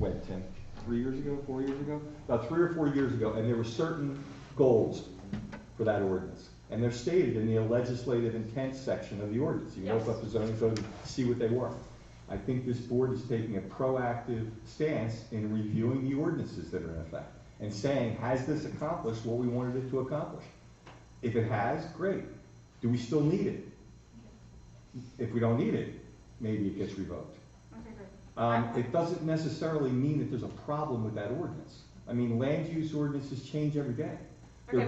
when, Tim? 3 years ago, 4 years ago? About 3 or 4 years ago, and there were certain goals for that ordinance. And they're stated in the legislative intent section of the ordinance. You can open up the zoning code and see what they were. I think this board is taking a proactive stance in reviewing the ordinances that are in effect and saying, has this accomplished what we wanted it to accomplish? If it has, great. Do we still need it? If we don't need it, maybe it gets revoked. Okay, great. It doesn't necessarily mean that there's a problem with that ordinance. I mean, land use ordinances change every day. They're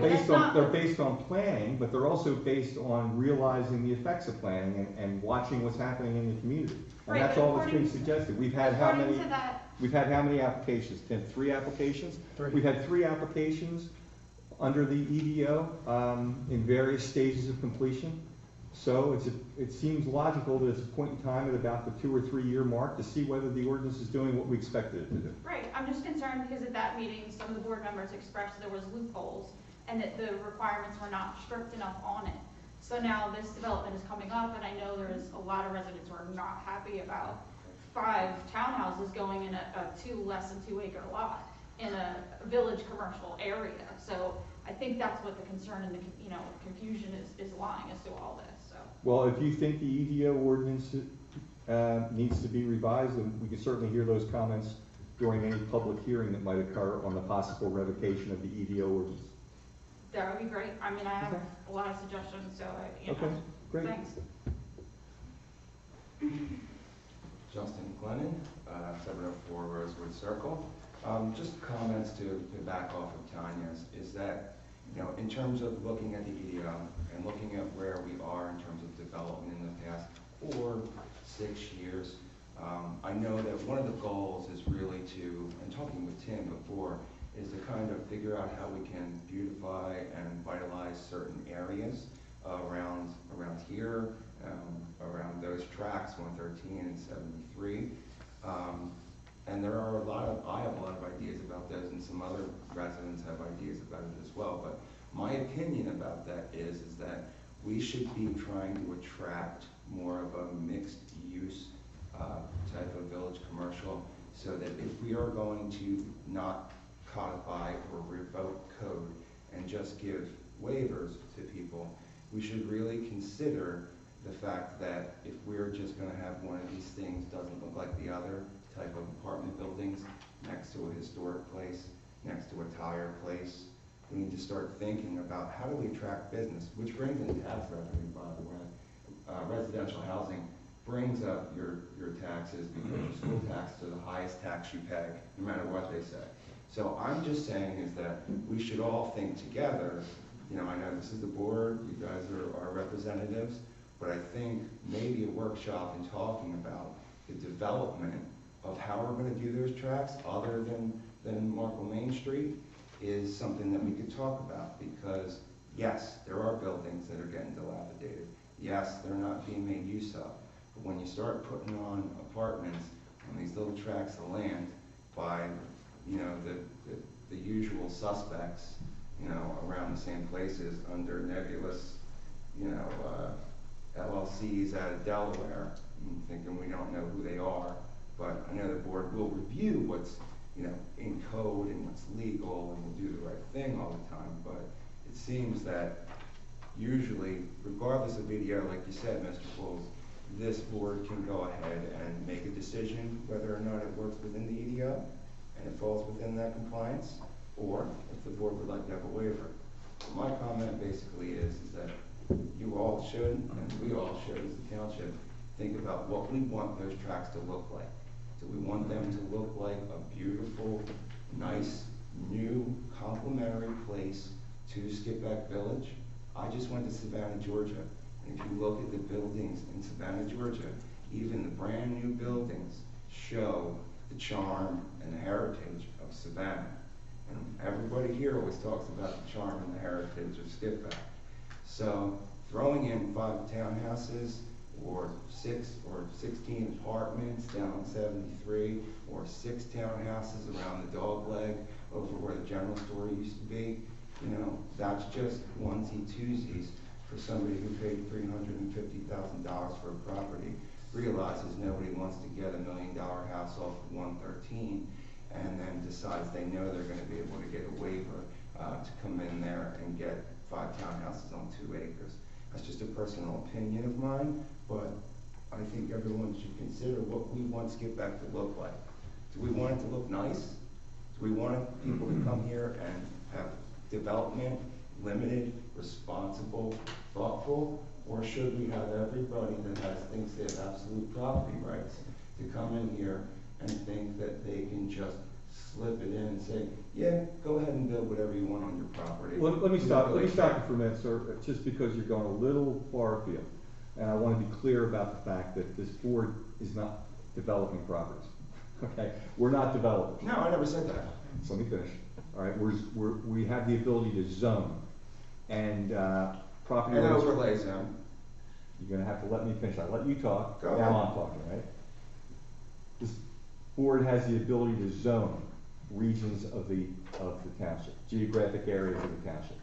based on planning, but they're also based on realizing the effects of planning and watching what's happening in the community. And that's all that's been suggested. We've had how many? We've had how many applications? Tim, 3 applications? 3. We've had 3 applications under the EDO in various stages of completion. So it seems logical that it's a point in time at about the 2 or 3 year mark to see whether the ordinance is doing what we expected it to do. Right, I'm just concerned because at that meeting, some of the board members expressed there was loopholes and that the requirements were not strict enough on it. So now this development is coming up, and I know there's a lot of residents who are not happy about 5 townhouses going in a less than 2 acre lot in a village commercial area. So I think that's what the concern and the confusion is lying as to all this. So. Well, if you think the EDO ordinance needs to be revised, then we can certainly hear those comments during any public hearing that might occur on the possible revocation of the EDO ordinance. That would be great. I mean, I have a lot of suggestions, so okay, great. Thanks. Justin Glennon, 704 Rosewood Circle. Just comments to back off of Tanya's is that, in terms of looking at the EDO and looking at where we are in terms of development in the past 4, 6 years, I know that one of the goals is really to, and talking with Tim before, is to kind of figure out how we can beautify and vitalize certain areas around here, around those tracks, 113 and 73. And there are I have a lot of ideas about those, and some other residents have ideas about it as well. But my opinion about that is that we should be trying to attract more of a mixed use type of village commercial, so that if we are going to not codify or revoke code and just give waivers to people, we should really consider the fact that if we're just going to have one of these things doesn't look like the other type of apartment buildings next to a historic place, next to a tire place, we need to start thinking about how do we attract business, which brings in tax revenue, by the way. Residential housing brings up your taxes because your school taxes are the highest tax you pay, no matter what they say. So I'm just saying is that we should all think together. I know this is the board, you guys are representatives, but I think maybe a workshop in talking about the development of how we're going to do those tracks other than Markle Main Street is something that we could talk about, because yes, there are buildings that are getting dilapidated. Yes, they're not being made use of. But when you start putting on apartments on these little tracts of land by the usual suspects, around the same places under nebulous, LLCs out of Delaware, thinking we don't know who they are, but I know the board will review what's, in code and what's legal, and will do the right thing all the time, but it seems that usually, regardless of video, like you said, Mr. Pools, this board can go ahead and make a decision whether or not it works within the EDO, and it falls within that compliance, or if the board would like to have a waiver. My comment basically is that you all should, and we all should as the township, think about what we want those tracks to look like. Do we want them to look like a beautiful, nice, new, complimentary place to Skippack Village? I just went to Savannah, Georgia, and if you look at the buildings in Savannah, Georgia, even the brand new buildings show the charm and the heritage of Savannah. And everybody here always talks about the charm and the heritage of Skippack. So throwing in 5 townhouses or 6 or 16 apartments down on 73, or 6 townhouses around the dog leg over where the general store used to be, that's just onesie-twosies for somebody who paid $350,000 for a property, realizes nobody wants to get $1 million house off of 113 and then decides they know they're gonna be able to get a waiver to come in there and get 5 townhouses on 2 acres. That's just a personal opinion of mine, but I think everyone should consider what we want Skippack to look like. Do we want it to look nice? Do we want people to come here and have development, limited, responsible, thoughtful? Or should we have everybody that thinks they have absolute property rights to come in here and think that they can just slip it in and say, yeah, go ahead and build whatever you want on your property? Let me stop you for a minute, sir, just because you're going a little far afield. And I want to be clear about the fact that this board is not developing properties, okay? We're not developers. No, I never said that. So let me finish, all right? We have the ability to zone, and property And rights. overlay zone. You're gonna have to let me finish. I let you talk, Go now ahead. I'm talking, right? This board has the ability to zone regions of the township, geographic areas of the township.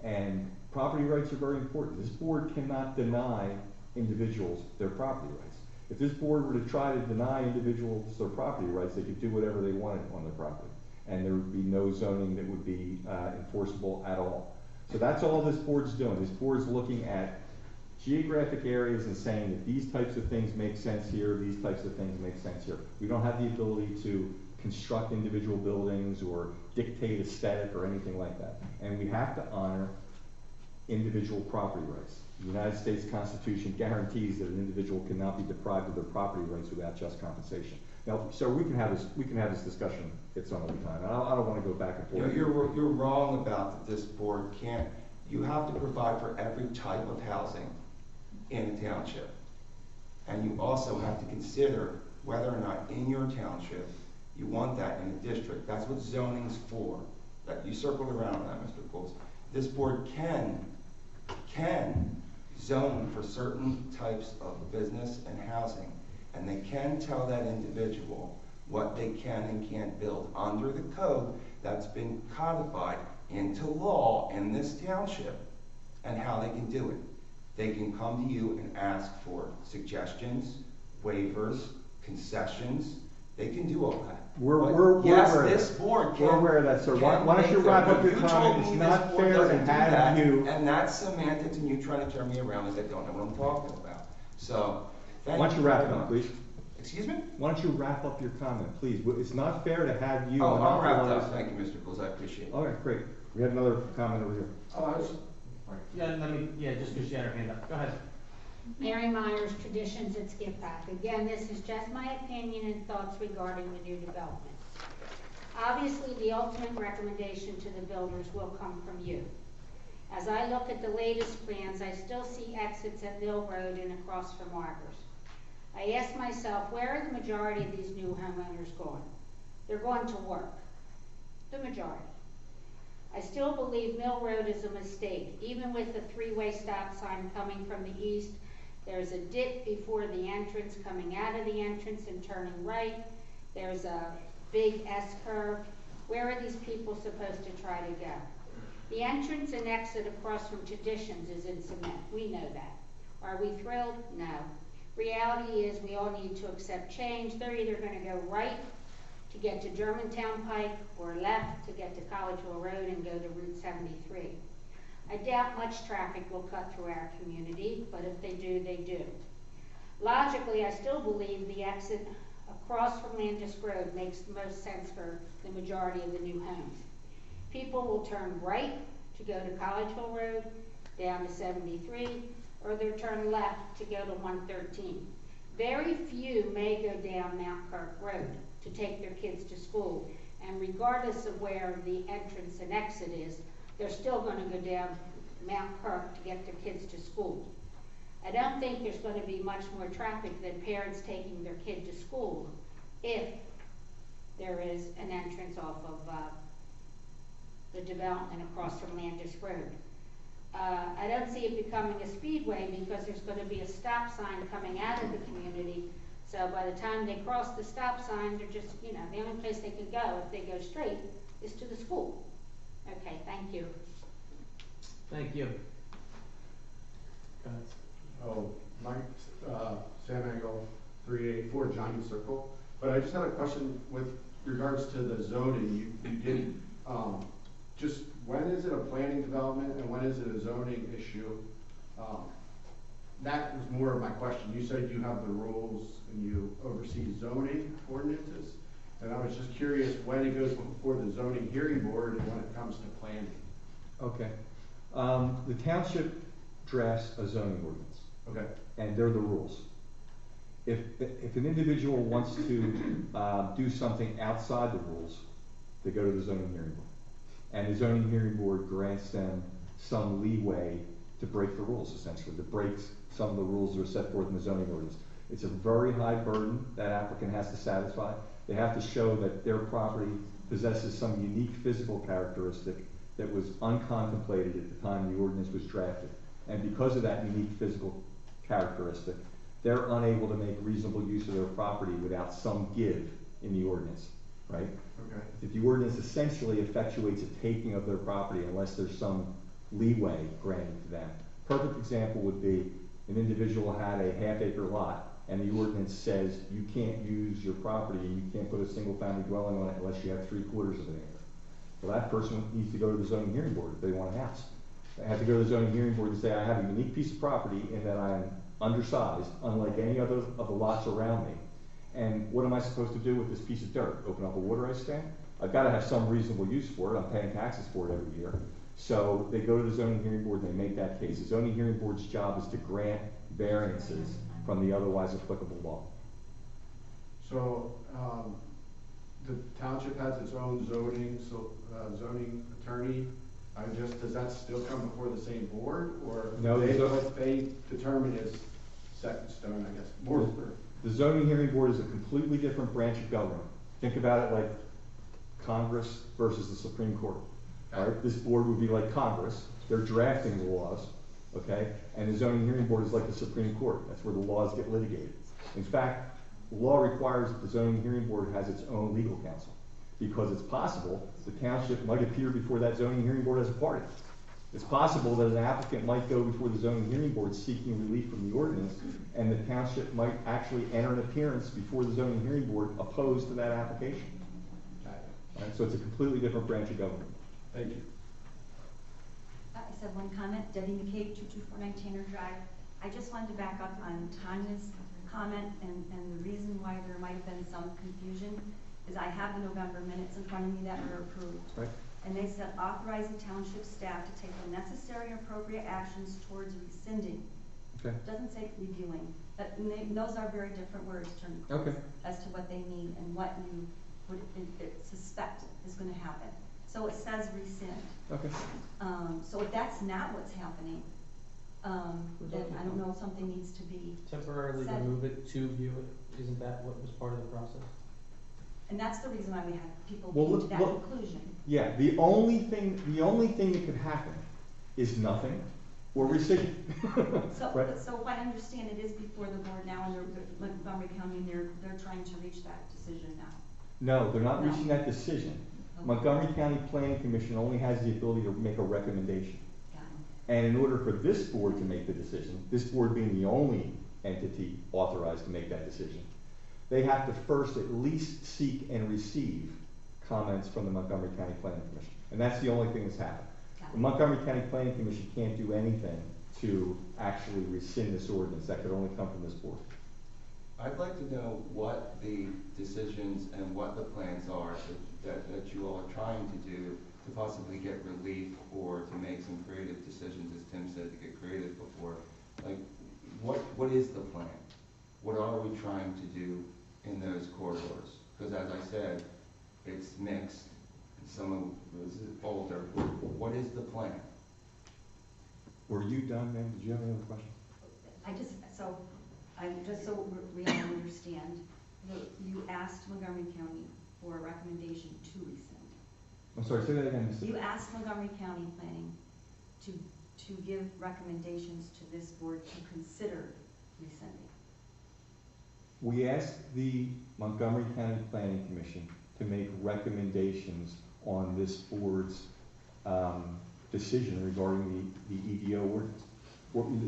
And property rights are very important. This board cannot deny individuals their property rights. If this board were to try to deny individuals their property rights, they could do whatever they wanted on their property. And there would be no zoning that would be enforceable at all. So that's all this board's doing. This board's looking at geographic areas and saying that these types of things make sense here, these types of things make sense here. We don't have the ability to construct individual buildings or dictate aesthetic or anything like that. And we have to honor individual property rights. The United States Constitution guarantees that an individual cannot be deprived of their property rights without just compensation. Now, so we can have this discussion at some other time. I don't want to go back and forth. You're wrong about that this board can't. You have to provide for every type of housing in a township. And you also have to consider whether or not in your township you want that in a district. That's what zoning's for. That you circled around on that, Mr. Coles. This board can zone for certain types of business and housing, and they can tell that individual what they can and can't build under the code that's been codified into law in this township, and how they can do it. They can come to you and ask for suggestions, waivers, concessions. They can do all that. Yes, this board can. We're aware of that, sir. Why don't you wrap up your comment? It's not fair to have you. And that's semantics, and you trying to turn me around as I don't know what I'm talking about. So, thank you. Why don't you wrap it up, please? Excuse me? Why don't you wrap up your comment, please? It's not fair to have you. Oh, I'm wrapped monopolize- up. Thank you, Mr. Coles. I appreciate it. All right, great. We have another comment over here. Just because she had her hand up. Go ahead. Mary Myers, Traditions at Skippack. Again, this is just my opinion and thoughts regarding the new development. Obviously, the ultimate recommendation to the builders will come from you. As I look at the latest plans, I still see exits at Mill Road and across from Arbors. I ask myself, where are the majority of these new homeowners going? They're going to work. The majority. I still believe Mill Road is a mistake. Even with the 3-way stop sign coming from the east, there's a dip before the entrance, coming out of the entrance and turning right. There's a big S-curve. Where are these people supposed to try to go? The entrance and exit across from Traditions is in cement. We know that. Are we thrilled? No. Reality is we all need to accept change. They're either going to go right to get to Germantown Pike or left to get to Collegeville Road and go to Route 73. I doubt much traffic will cut through our community, but if they do, they do. Logically, I still believe the exit across from Landis Road makes the most sense for the majority of the new homes. People will turn right to go to Collegeville Road, down to 73, or they'll turn left to go to 113. Very few may go down Mount Kirk Road to take their kids to school, and regardless of where the entrance and exit is, they're still going to go down Mount Kirk to get their kids to school. I don't think there's going to be much more traffic than parents taking their kid to school if there is an entrance off of the development across from Landis Road. I don't see it becoming a speedway because there's going to be a stop sign coming out of the community. So by the time they cross the stop sign, they're just, the only place they can go if they go straight is to the school. Okay, thank you. Thank you. Go ahead. Oh, Mike, San Angelo, 384 Johnny Circle. But I just had a question with regards to the zoning, you did, just when is it a planning development and when is it a zoning issue? That was more of my question. You said you have the rules and you oversee zoning ordinances. And I was just curious when it goes before the zoning hearing board and when it comes to planning. Okay. The township drafts a zoning ordinance, Okay. and they're the rules. If an individual wants to do something outside the rules, they go to the zoning hearing board. And the zoning hearing board grants them some leeway to break the rules, essentially, to break some of the rules that are set forth in the zoning ordinance. It's a very high burden that applicant has to satisfy. They have to show that their property possesses some unique physical characteristic that was uncontemplated at the time the ordinance was drafted. And because of that unique physical characteristic, they're unable to make reasonable use of their property without some give in the ordinance, right? Okay. If the ordinance essentially effectuates a taking of their property unless there's some leeway granted to them. Perfect example would be an individual had a half-acre lot, and the ordinance says you can't use your property and you can't put a single-family dwelling on it unless you have 3/4 of an acre. Well, that person needs to go to the zoning hearing board if they want a house. They have to go to the zoning hearing board and say, I have a unique piece of property in that I am undersized, unlike any other of the lots around me. And what am I supposed to do with this piece of dirt? Open up a water ice tank? I've got to have some reasonable use for it. I'm paying taxes for it every year. So they go to the zoning hearing board and they make that case. The zoning hearing board's job is to grant variances from the otherwise applicable law. So, the township has its own zoning attorney. Does that still come before the same board, or No, what they determine is set in stone, I guess? The zoning hearing board is a completely different branch of government. Think about it like Congress versus the Supreme Court. All right? This board would be like Congress. They're drafting the laws, okay? And the zoning hearing board is like the Supreme Court. That's where the laws get litigated. In fact, law requires that the zoning hearing board has its own legal counsel, because it's possible the township might appear before that zoning hearing board as a party. It's possible that an applicant might go before the zoning hearing board seeking relief from the ordinance, and the township might actually enter an appearance before the zoning hearing board opposed to that application. All right? So it's a completely different branch of government. Thank you. I just have one comment. Debbie McCabe, 224 Tanner Drive. I just wanted to back up on Tanya's comment, and the reason why there might have been some confusion is I have the November minutes in front of me that were approved. Right. And they said authorize the township staff to take the necessary and appropriate actions towards rescinding. Okay. It doesn't say reviewing. Those are very different words, Attorney Okay. as to what they mean and what you would suspect is going to happen. So it says rescind. Okay. So if that's not what's happening, then I don't know if something needs to be Temporarily said. remove it to view it, isn't that what was part of the process? And that's the reason why we have people Well, came to that well- conclusion. Yeah, the only thing that could happen is nothing or rescission. So, Right. so if I understand, it is before the board now, and they're Montgomery County, and they're trying to reach that decision now. No, they're not No. reaching that decision. Okay. Montgomery County Planning Commission only has the ability to make a recommendation. Got it. And in order for this board to make the decision, this board being the only entity authorized to make that decision, they have to first at least seek and receive comments from the Montgomery County Planning Commission. And that's the only thing that's happened. Got The it. Montgomery County Planning Commission can't do anything to actually rescind this ordinance. That could only come from this board. I'd like to know what the decisions and what the plans are that you all are trying to do to possibly get relief or to make some creative decisions, as Tim said, to get creative before. Like, what is the plan? What are we trying to do in those corridors? Because as I said, it's mixed. Some of it's older. What is the plan? Were you done, ma'am? Did you have any other questions? Just so we all understand, you asked Montgomery County for a recommendation to rescind. I'm sorry, say that again. You asked Montgomery County Planning to give recommendations to this board to consider rescinding. We asked the Montgomery County Planning Commission to make recommendations on this board's decision regarding the EDO ordinance.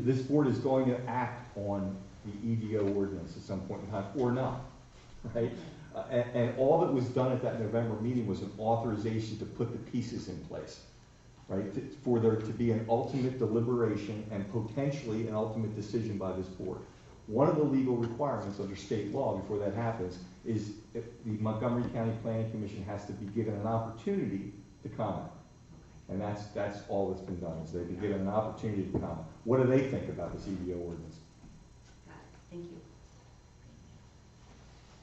This board is going to act on the EDO ordinance at some point in time, or not, right? And all that was done at that November meeting was an authorization to put the pieces in place, right? For there to be an ultimate deliberation and potentially an ultimate decision by this board. One of the legal requirements under state law before that happens is if the Montgomery County Planning Commission has to be given an opportunity to comment. And that's all that's been done, is they've been given an opportunity to comment. What do they think about this EDO ordinance? Got it, thank you.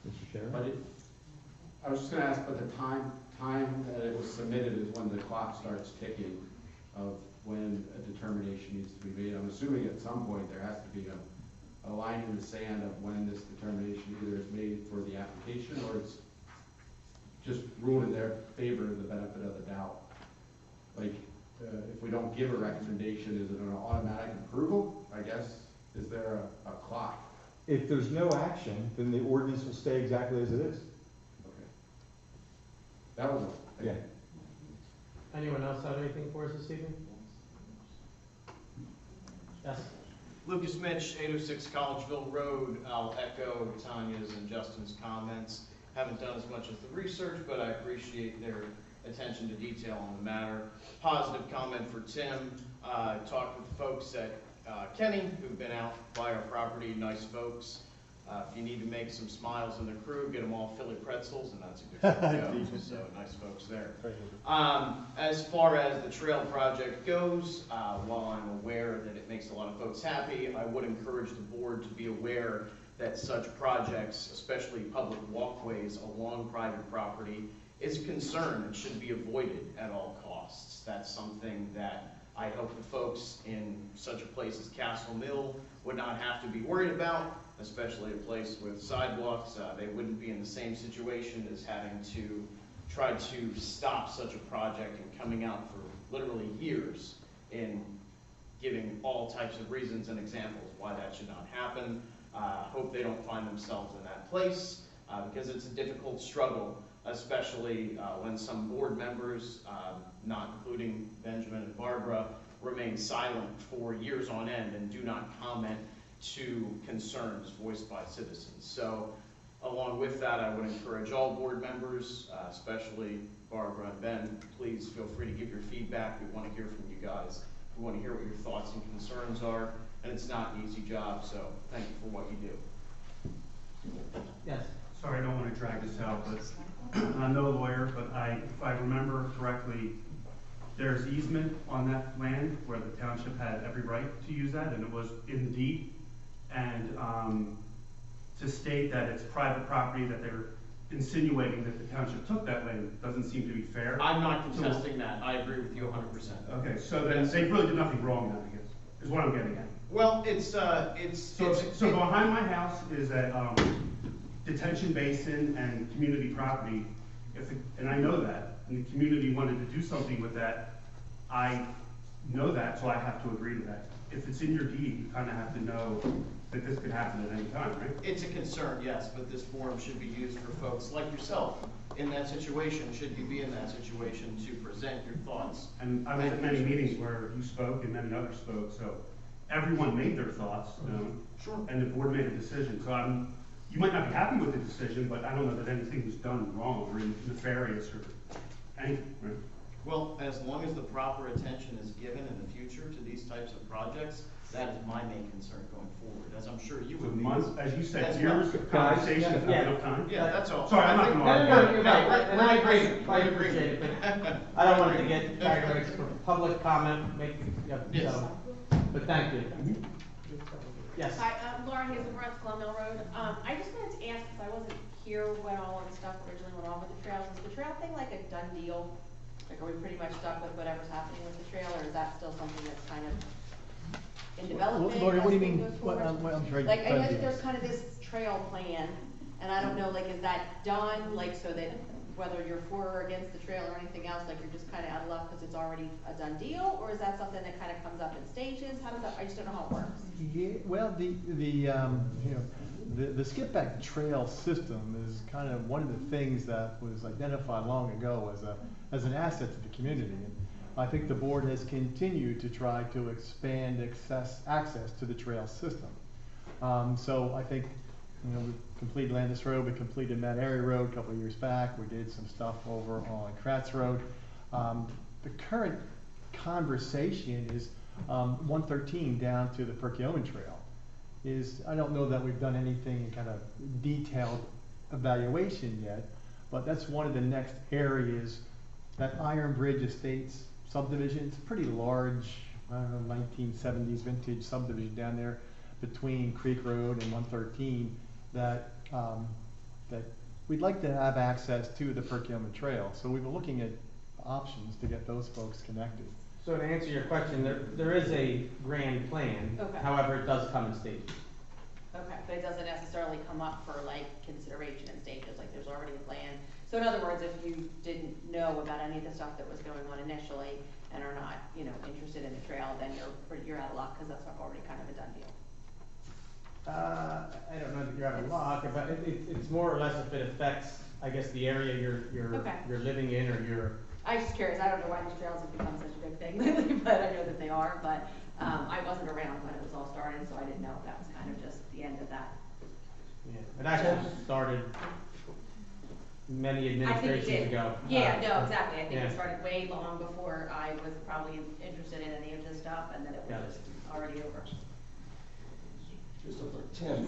Mr. Chairman? But I was just gonna ask, but the time that it was submitted is when the clock starts ticking of when a determination needs to be made. I'm assuming at some point there has to be a line in the sand of when this determination either is made for the application or it's just ruled in their favor, the benefit of the doubt. Like, if we don't give a recommendation, is it an automatic approval, I guess? Is there a clock? If there's no action, then the ordinance will stay exactly as it is. Okay. That was all. Yeah. Anyone else have anything for us this evening? Yes? Lucas Mitch, 806 Collegeville Road. I'll echo Tanya's and Justin's comments. Haven't done as much as the research, but I appreciate their attention to detail on the matter. Positive comment for Tim. Talked with folks at Kenny who've been out by our property, nice folks. If you need to make some smiles in the crew, get them all Philly pretzels, and that's a good thing to go. So nice folks there. As far as the trail project goes, while I'm aware that it makes a lot of folks happy, I would encourage the board to be aware that such projects, especially public walkways along private property, is a concern and should be avoided at all costs. That's something that I hope the folks in such a place as Castle Mill would not have to be worried about, especially a place with sidewalks. They wouldn't be in the same situation as having to try to stop such a project and coming out for literally years in giving all types of reasons and examples why that should not happen. Hope they don't find themselves in that place because it's a difficult struggle, especially when some board members, not including Benjamin and Barbara, remain silent for years on end and do not comment to concerns voiced by citizens. So along with that, I would encourage all board members, especially Barbara and Ben, please feel free to give your feedback. We want to hear from you guys. We want to hear what your thoughts and concerns are, and it's not an easy job, so thank you for what you do. Yes. Sorry, I don't want to drag this out, but I'm no lawyer, but if I remember correctly, there's easement on that land where the township had every right to use that, and it was in the deed. And to state that it's private property, that they're insinuating that the township took that land, doesn't seem to be fair. I'm not contesting that. I agree with you 100%. Okay, so then they really did nothing wrong then, I guess, is what I'm getting at. Well, So behind my house is a detention basin and community property. And I know that, and the community wanted to do something with that. I know that, so I have to agree to that. If it's in your deed, you kind of have to know that this could happen at any time, right? It's a concern, yes, but this forum should be used for folks like yourself in that situation, should you be in that situation, to present your thoughts. And I was at many meetings where you spoke and many others spoke, so everyone made their thoughts, Sure. and the board made a decision. So you might not be happy with the decision, but I don't know that anything was done wrong or nefarious or anything, right? Well, as long as the proper attention is given in the future to these types of projects, that is my main concern going forward, as I'm sure you So would be. months, as you said, As years well. of conversation, Yeah. not enough time? Yeah, that's all. Sorry, I'm not gonna argue. No, you're right, and I agree, We're I in appreciate it, agreement. but I don't want it to get carried away for public comment, Yes. so, but thank you. Yes. Hi, Laura Hazelbrook, Plum Mill Road. I just wanted to ask, because I wasn't here when all of the stuff originally went on with the trails, is the trail thing like a done deal? Like, are we pretty much stuck with whatever's happening with the trail, or is that still something that's kind of in development? Lori, what do you as we mean? go forward? I'm sorry. Like, I know that there's kind of this trail plan, and I don't know, like, is that done, like, so that whether you're for or against the trail or anything else, like, you're just kind of out of luck because it's already a done deal, or is that something that kind of comes up in stages? How does that, I just don't know how it works. Yeah, well, the Skippack Trail system is kind of one of the things that was identified long ago as an asset to the community. And I think the board has continued to try to expand access to the trail system. So I think we completed Landis Road, we completed Mount Airy Road a couple of years back, we did some stuff over on Kratz Road. The current conversation is 113 down to the Perkiomen Trail. I don't know that we've done anything in kind of detailed evaluation yet, but that's one of the next areas. That Iron Bridge Estates subdivision, it's a pretty large, I don't know, 1970s vintage subdivision down there between Creek Road and 113 that we'd like to have access to the Perkiomen Trail. So we were looking at options to get those folks connected. So to answer your question, there is a grand plan. Okay. However, it does come in stages. Okay, but it doesn't necessarily come up for like consideration in stages, like there's already a plan. So in other words, if you didn't know about any of the stuff that was going on initially and are not, interested in the trail, then you're out of luck, because that's already kind of a done deal. I don't know that you're out of luck, but it's more or less if it affects, I guess, the area Okay. you're living in, or you're. I was just curious, I don't know why these trails have become such a big thing lately, but I know that they are, but, I wasn't around when it was all started, so I didn't know if that was kind of just the end of that. Yeah, it actually started many administrations ago. Yeah, no, exactly, I think Yeah. it started way long before I was probably interested in any of this stuff, and then it Yeah. was just already over. Just over, Tim,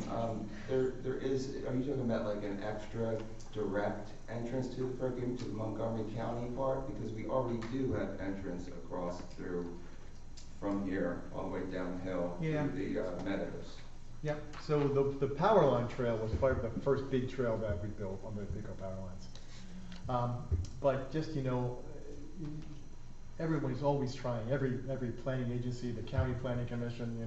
there is, are you talking about like an extra direct entrance to the Perkiomen, to the Montgomery County part? Because we already do have entrance across through, from here, all the way downhill Yeah. to the meadows. Yep, so the power line trail was probably the first big trail that we built on the Pico power lines. But just, everyone's always trying, every planning agency, the county planning commission,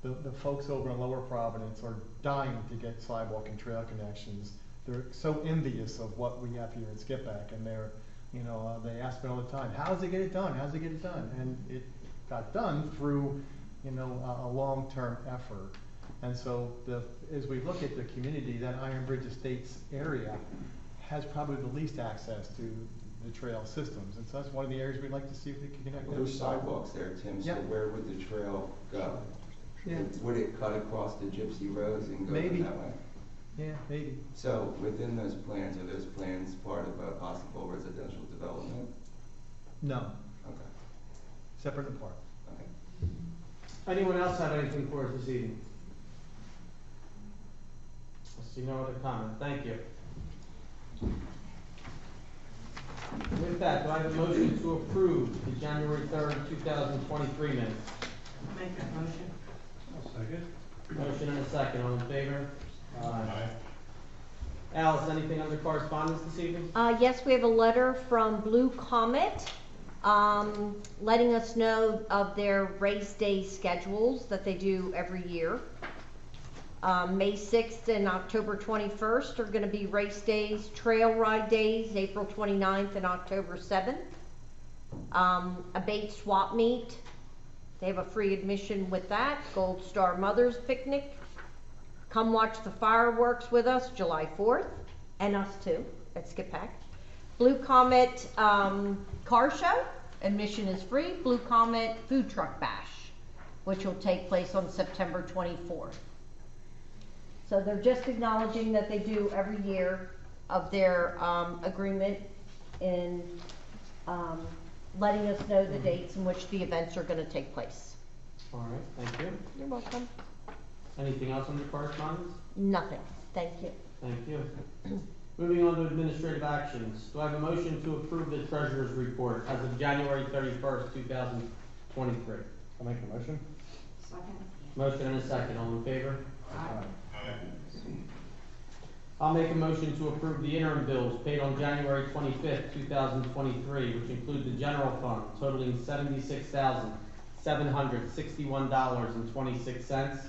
the folks over in Lower Providence are dying to get sidewalk and trail connections. They're so envious of what we have here in Skippack, and they ask me all the time, how does it get it done? How does it get it done? And it got done through, a long-term effort. And so as we look at the community, that Iron Bridge Estates area has probably the least access to the trail systems. And so that's one of the areas we'd like to see if we can connect. Well, there's sidewalks there, Tim, so Yeah. where would the trail go? Yeah. Would it cut across the gypsy roads and go Maybe. that way? Yeah, maybe. So within those plans, are those plans part of a possible residential development? No, Okay, separate and apart. okay. Anyone else have anything for us this evening? I see no other comment. Thank you. With that, do I have a motion to approve the January 3rd, 2023 minutes? Make that motion. Second. Motion and a second. All in favor? Aye. Alice, anything under correspondence this evening? Yes, we have a letter from Blue Comet, letting us know of their race day schedules that they do every year. May 6th and October 21st are gonna be race days, trail ride days, April 29th and October 7th. A bait swap meet, they have a free admission with that. Gold Star Mothers Picnic. Come watch the fireworks with us July 4th, and us too, at Skippack. Blue Comet Car Show, admission is free. Blue Comet Food Truck Bash, which will take place on September 24th. So they're just acknowledging that they do every year of their agreement in letting us know the dates in which the events are going to take place. All right, thank you. You're welcome. Anything else under correspondence? Nothing. Thank you. Thank you. Moving on to administrative actions. Do I have a motion to approve the treasurer's report as of January 31st, 2023? I'll make a motion. Second. Motion and a second. All in favor? I'll make a motion to approve the interim bills paid on January 25th, 2023, which include the general fund totaling $76,761.26.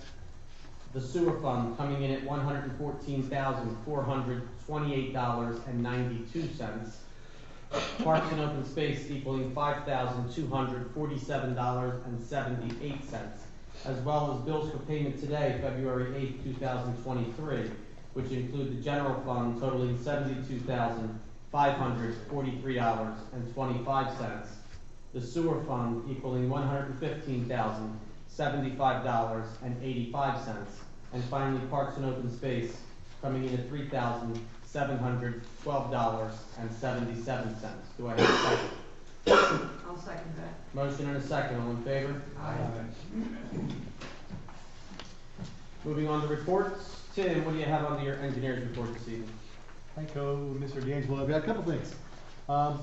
The sewer fund coming in at $114,428.92. Parks and open space equaling $5,247.78, as well as bills for payment today, February 8th, 2023, which include the general fund totaling $72,543.25, the sewer fund equaling $115,075.85, And finally, Parks and Open Space, coming in at $3,712.77. Do I have a second? I'll second that. Motion and a second, all in favor? Moving on to reports. Tim, what do you have on your engineer's report this evening? Thank you, Mr. D'Angelo. I've got a couple things.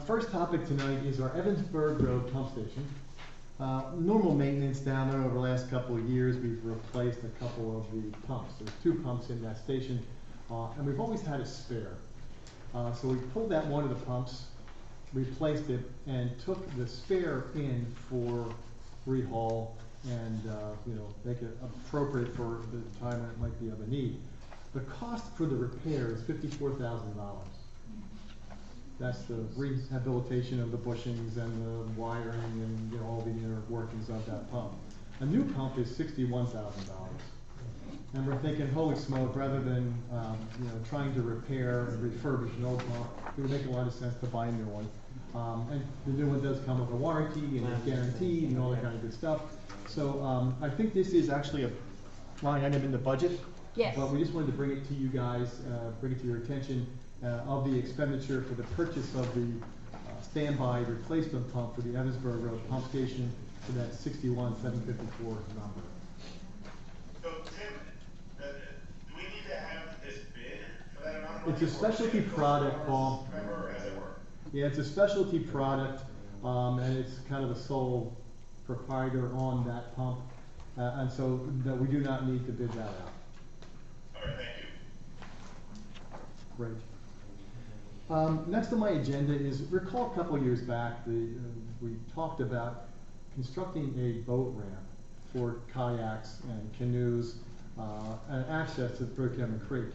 First topic tonight is our Evansburg Road pump station. Normal maintenance down there over the last couple of years, we've replaced a couple of the pumps. There's 2 pumps in that station, and we've always had a spare. So we pulled out one of the pumps, replaced it, and took the spare in for rehaul and, make it appropriate for the time when it might be of a need. The cost for the repair is $54,000. That's the rehabilitation of the bushings and the wiring and, all the inner workings of that pump. A new pump is $61,000. And we're thinking, holy smoke, rather than, trying to repair and refurbish an old pump, it would make a lot of sense to buy a new one. And the new one does come with a warranty and it's guaranteed and all that kind of good stuff. So, I think this is actually a line item in the budget. Yes. But we just wanted to bring it to you guys, bring it to your attention, of the expenditure for the purchase of the standby replacement pump for the Evansburg Road pump station for that 61,754 number. So Tim, do we need to have this bid for that amount of money? It's a specialty product, Paul. Remember, or has it worked? Yeah, it's a specialty product, and it's kind of the sole proprietor on that pump, and so that we do not need to bid that out. All right, thank you. Great. Next on my agenda is, recall a couple of years back, we talked about constructing a boat ramp for kayaks and canoes, and access to Brookhaven Creek.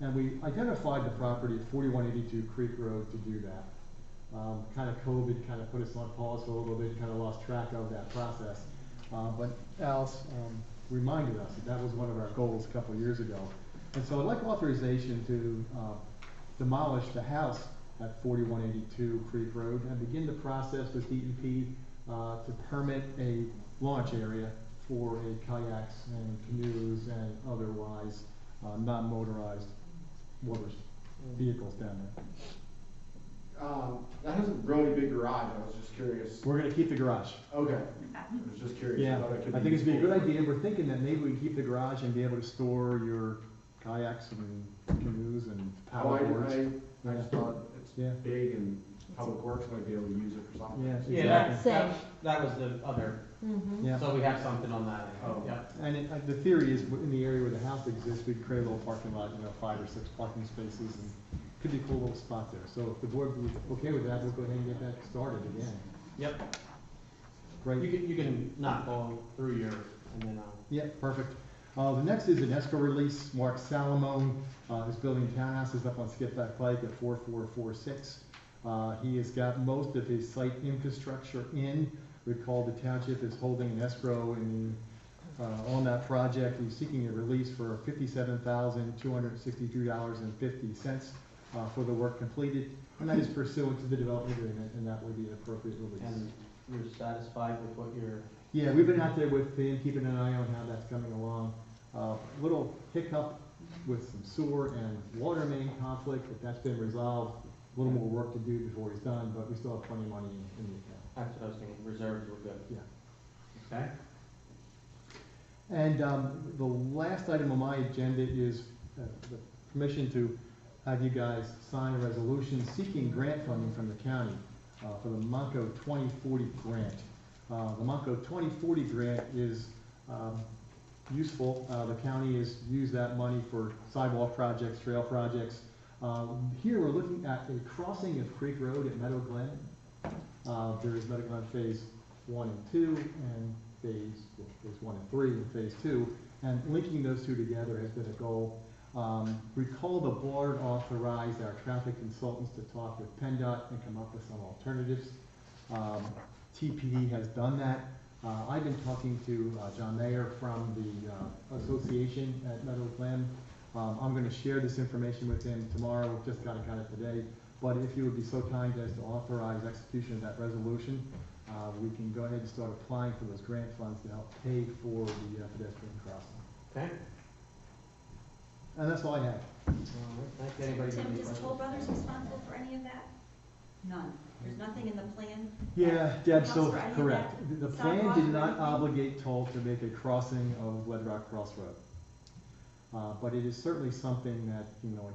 And we identified the property at 4182 Creek Road to do that. Kind of COVID kind of put us on pause for a little bit, kind of lost track of that process. But Alice reminded us that was one of our goals a couple of years ago. And so I'd like authorization to demolish the house at 4182 Creek Road and begin the process with DEP to permit a launch area for kayaks and canoes and otherwise non-motorized water vehicles down there. That has a really big garage, I was just curious. We're gonna keep the garage. Okay, I was just curious. Yeah, Thought I think it'd be a good idea. We're thinking that maybe we can keep the garage and be able to store your kayaks and canoes and paddleboards. I just thought it's Yeah. big and Public Works might be able to use it for something. Yeah, Yeah, exactly. that was the other, Yeah. so we have something on that. Oh. Yeah. And the theory is, in the area where the house exists, we'd create a little parking lot, 5 or 6 parking spaces, and could be a cool little spot there. So if the board would be okay with that, we'll go ahead and get that started again. Yep. Great. You can knock all through your, and then, Yeah, perfect. The next is an escrow release. Mark Salamone is building townhouses up on Skippack Pike at 4446. He has got most of his site infrastructure in. Recall the township is holding an escrow on that project. He's seeking a release for $57,263.50 for the work completed, and that is pursuant to the development agreement, and that would be an appropriate release. and you're satisfied with what you're, Yeah, we've been out there with him, keeping an eye on how that's coming along. Little hiccup with some sewer and water main conflict, but that's been resolved. A little more work to do before he's done, but we still have plenty of money in the account. that's what I was thinking, reserves were good. Yeah. Okay? And the last item on my agenda is the permission to have you guys sign a resolution seeking grant funding from the county for the Monco 2040 grant. The Monco 2040 grant is useful. The county has used that money for sidewalk projects, trail projects. Here we're looking at a crossing of Creek Road at Meadow Glen. There is Meadow Glen Phase 1 and 2, and Phase 1 and 3, and Phase 2, and linking those two together has been a goal. Recall the board authorized our traffic consultants to talk with PennDOT and come up with some alternatives. TPD has done that. I've been talking to John Mayer from the association at Meadow Glen. I'm going to share this information with him tomorrow. We've just got it today. But if you would be so kind as to authorize execution of that resolution, we can go ahead and start applying for those grant funds to help pay for the pedestrian crossing. Okay? And that's all I have. All right, thank you. Anybody have Tim, any is questions? Toll Brothers responsible for any of that? None. There's nothing in the plan? Yeah, Deb's Accounts so for any of correct. that? The Sidewalk plan or did not anything? obligate Toll to make a crossing of Red Rock Crossroad. But it is certainly something that,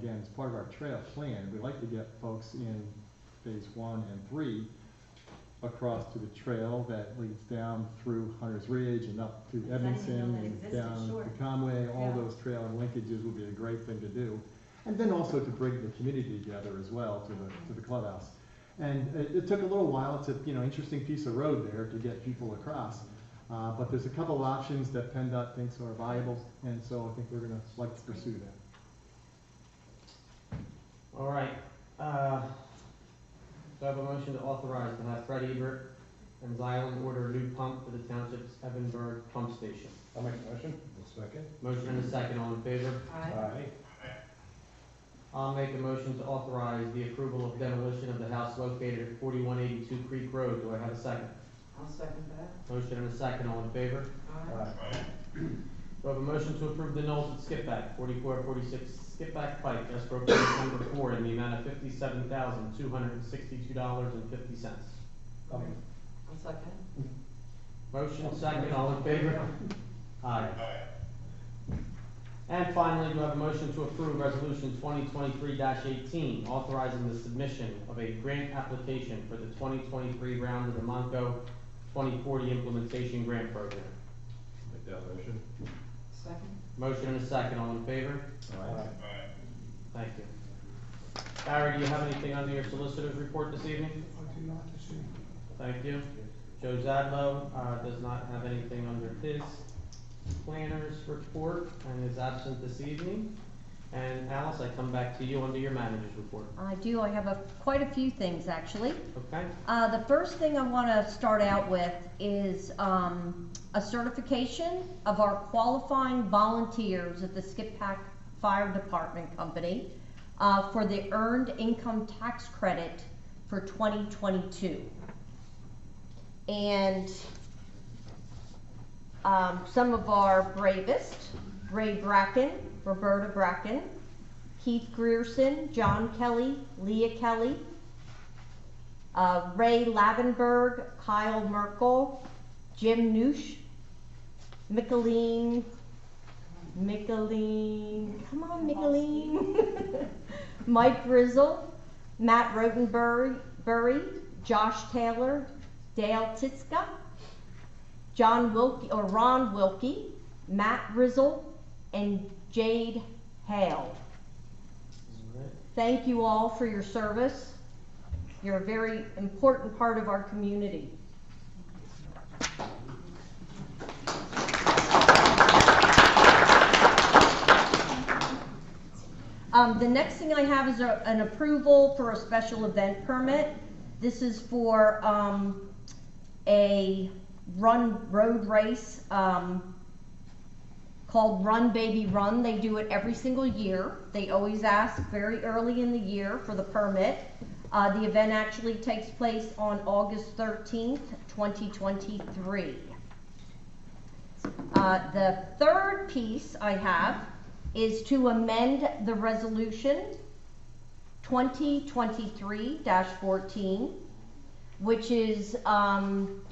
again, is part of our trail plan. We'd like to get folks in phase 1 and 3 across to the trail that leads down through Hunter's Ridge and up to I didn't even Edmondson know that and existed, down sure. to Conway. All Yeah. those trail and linkages would be a great thing to do. And then also to bring the community together as well to the clubhouse. And it took a little while. It's a interesting piece of road there to get people across. But there's a couple of options that PennDOT thinks are viable, and so I think we're gonna like to pursue that. All right, do I have a motion to authorize to have Fred Ebert and Xylem order a new pump for the township's Evanburg pump station? I'll make a motion. Second. Motion and a second, all in favor? Aye. I'll make a motion to authorize the approval of demolition of the house located at 4182 Creek Road. Do I have a second? I'll second that. Motion and a second, all in favor? Aye. Do I have a motion to approve the Knolls at Skippack, 4446 Skippack Pike, escrow payment number 4 in the amount of $57,262.50? I'll second. Motion second, all in favor? Aye. And finally, do I have a motion to approve resolution 2023-18, authorizing the submission of a grant application for the 2023 round of the Monco 2040 Implementation Grant Program? Make that motion. Second. Motion and a second, all in favor? Aye. Thank you. Barry, do you have anything under your solicitor's report this evening? I do not this evening. Thank you. Joe Zadlow does not have anything under his planner's report and is absent this evening. And Alice, I come back to you under your manager's report. I do, I have quite a few things actually. Okay? The first thing I want to start out with is a certification of our qualifying volunteers at the Skippack Fire Department Company for the Earned Income Tax Credit for 2022. And some of our bravest: Ray Bracken, Roberta Bracken, Keith Grierson, John Kelly, Leah Kelly, Ray Lavenberg, Kyle Merkel, Jim Noosh, Mickeline, come on Mickeline, Mike Grizzle, Matt Rotenbury, Josh Taylor, Dale Titska, Ron Wilkie, Matt Rizzle, and Jade Hale. Thank you all for your service. You're a very important part of our community. The next thing I have is an approval for a special event permit. This is for a road race called Run Baby Run. They do it every single year. They always ask very early in the year for the permit. The event actually takes place on August 13th, 2023. The third piece I have is to amend the resolution 2023-14, which is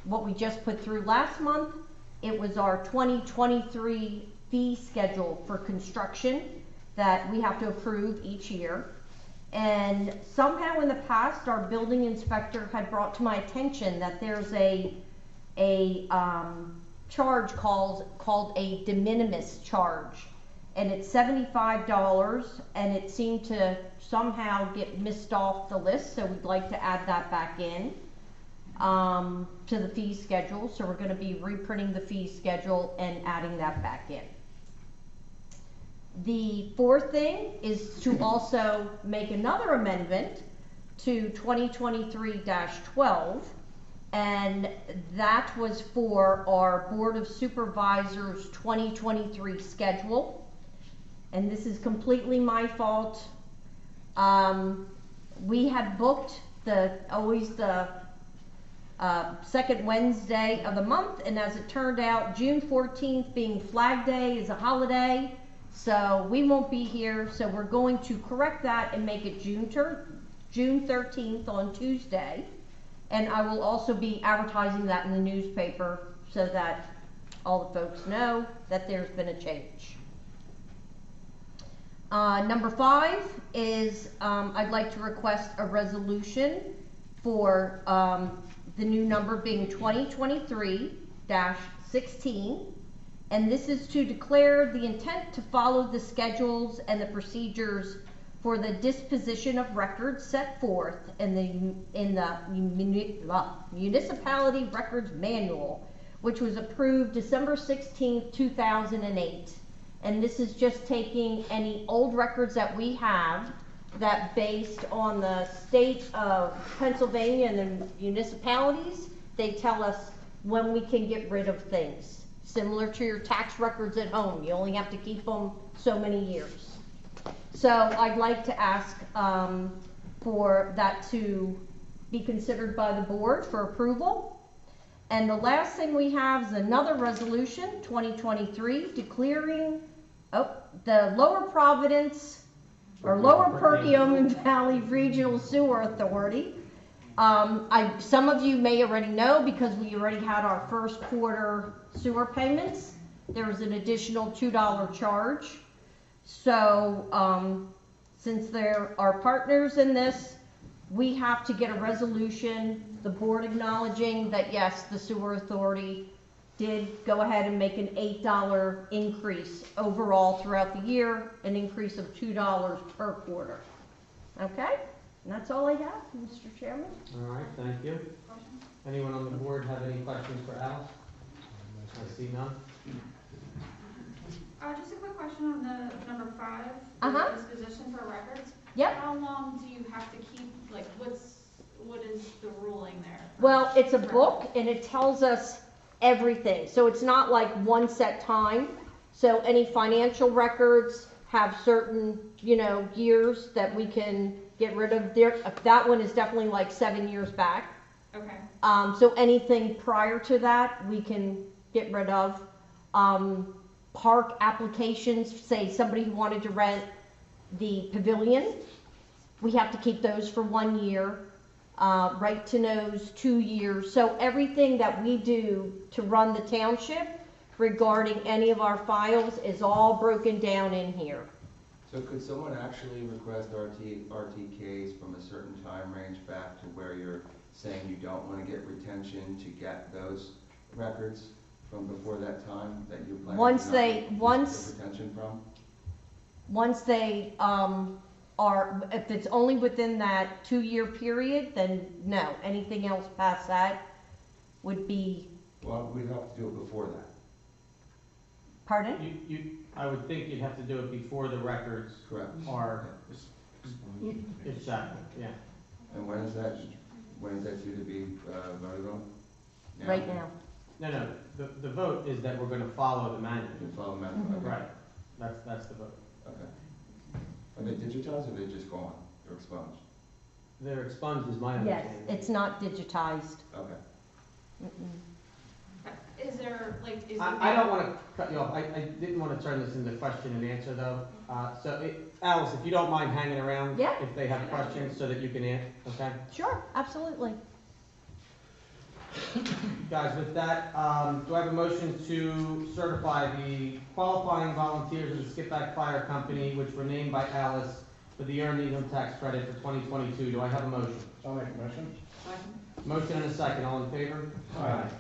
what we just put through last month. It was our 2023 fee schedule for construction that we have to approve each year. And somehow in the past, our building inspector had brought to my attention that there's a charge called a de minimis charge. And it's $75, and it seemed to somehow get missed off the list, so we'd like to add that back in to the fee schedule. So we're going to be reprinting the fee schedule and adding that back in. The fourth thing is to also make another amendment to 2023-12, and that was for our Board of Supervisors 2023 schedule. And this is completely my fault. We had booked always the second Wednesday of the month, and as it turned out, June 14th being Flag Day is a holiday, So we won't be here, so we're going to correct that and make it June 13th on Tuesday. And I will also be advertising that in the newspaper so that all the folks know that there's been a change. Number 5 is I'd like to request a resolution for the new number being 2023-16. And this is to declare the intent to follow the schedules and the procedures for the disposition of records set forth in the Municipality Records Manual, which was approved December 16th, 2008. And this is just taking any old records that we have that, based on the state of Pennsylvania and the municipalities, they tell us when we can get rid of things. Similar to your tax records at home, you only have to keep them so many years. So I'd like to ask for that to be considered by the board for approval. And the last thing we have is another resolution, 2023, declaring the Lower Providence or Lower Perkiomen Valley Regional Sewer Authority. Some of you may already know, because we already had our first quarter sewer payments. There was an additional $2 charge. So since there are partners in this, we have to get a resolution, the board acknowledging that yes, the sewer authority did go ahead and make an $8 increase overall throughout the year, an increase of $2 per quarter. Okay? And that's all I have, Mr. Chairman. All right, thank you. Anyone on the board have any questions for Alice? I see none. Just a quick question on the number 5, Uh-huh. disposition for records. Yep. How long do you have to keep, like, what is the ruling there? Well, it's a book and it tells us everything. So it's not like one set time. So any financial records have certain, years that we can get rid of. That one is definitely like 7 years back. Okay. So anything prior to that, we can get rid of. Park applications, say somebody who wanted to rent the pavilion, we have to keep those for 1 year. Right to knows 2 years. So everything that we do to run the township regarding any of our files is all broken down in here. So could someone actually request RTKs from a certain time range back to where you're saying you don't want to get retention to get those records from before that time that you plan to not get retention from? Once they if it's only within that 2-year period, then no. Anything else past that would be. Well, we'd have to do it before that. Pardon? I would think you'd have to do it before the records. Correct. Are, exactly, yeah. And when is that due to be voted on? Right now. No, the vote is that we're gonna follow the manual. You follow the manual? Okay. Right, that's the vote. Okay. Are they digitized or are they just gone? They're expunged? They're expunged is my Yes, understanding. it's not digitized. Okay. Is there, like, I don't want to cut you off. I didn't want to turn this into question and answer though. Alice, if you don't mind hanging around. Yeah. If they have questions so that you can answer, okay? Sure, absolutely. Guys, with that, do I have a motion to certify the qualifying volunteers of the Skippack Fire Company, which were named by Alice for the Earned Income Tax Credit for 2022? Do I have a motion? I'll make a motion. Motion and a second. All in favor? Aye.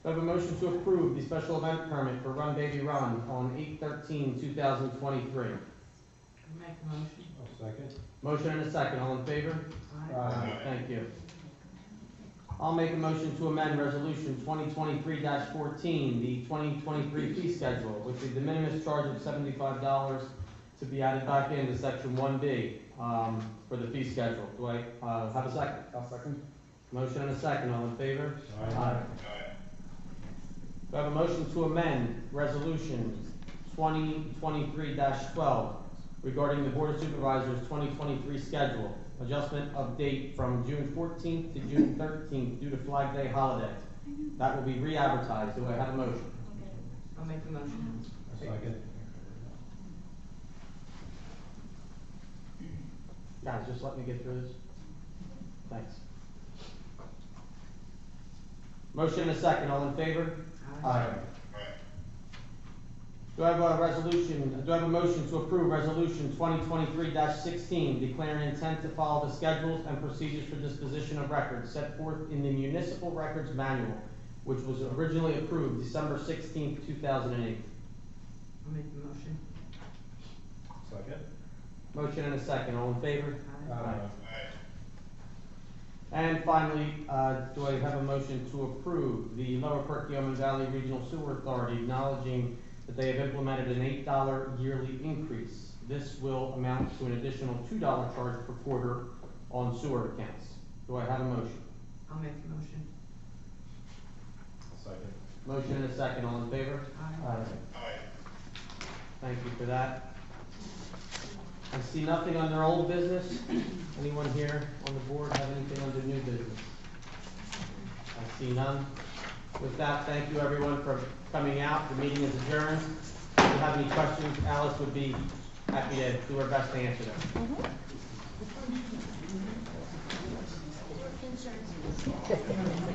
Do I have a motion to approve the special event permit for Run Baby Run on 8/13/2023? Make a motion. I'll second. Motion and a second. All in favor? Aye. Thank you. I'll make a motion to amend Resolution 2023-14, the 2023 fee schedule, with the de minimis charge of $75 to be added back into Section 1B for the fee schedule. Do I have a second? I'll second. Motion and a second. All in favor? Aye. Do I have a motion to amend Resolution 2023-12 regarding the Board of Supervisors 2023 schedule, adjustment of date from June 14th to June 13th due to Flag Day holiday? That will be re-advertised. Do I have a motion? I'll make a motion. I'll second. Guys, just let me get through this. Thanks. Motion and a second, all in favor? Aye. Do I have a resolution, do I have a motion to approve resolution 2023-16, declaring intent to follow the schedules and procedures for disposition of records set forth in the Municipal Records Manual, which was originally approved December 16, 2008. I'll make the motion. Second? Motion and a second, all in favor? Aye. And finally, do I have a motion to approve the Lower Perkiomen Valley Regional Sewer Authority acknowledging that they have implemented an $8 yearly increase? This will amount to an additional $2 charge per quarter on sewer accounts. Do I have a motion? I'll make the motion. Second. Motion and a second, all in favor? Aye. Thank you for that. I see nothing under old business. Anyone here on the board have anything under new business? I see none. With that, thank you everyone for coming out. The meeting is adjourned. If you have any questions, Alice would be happy to do her best to answer them.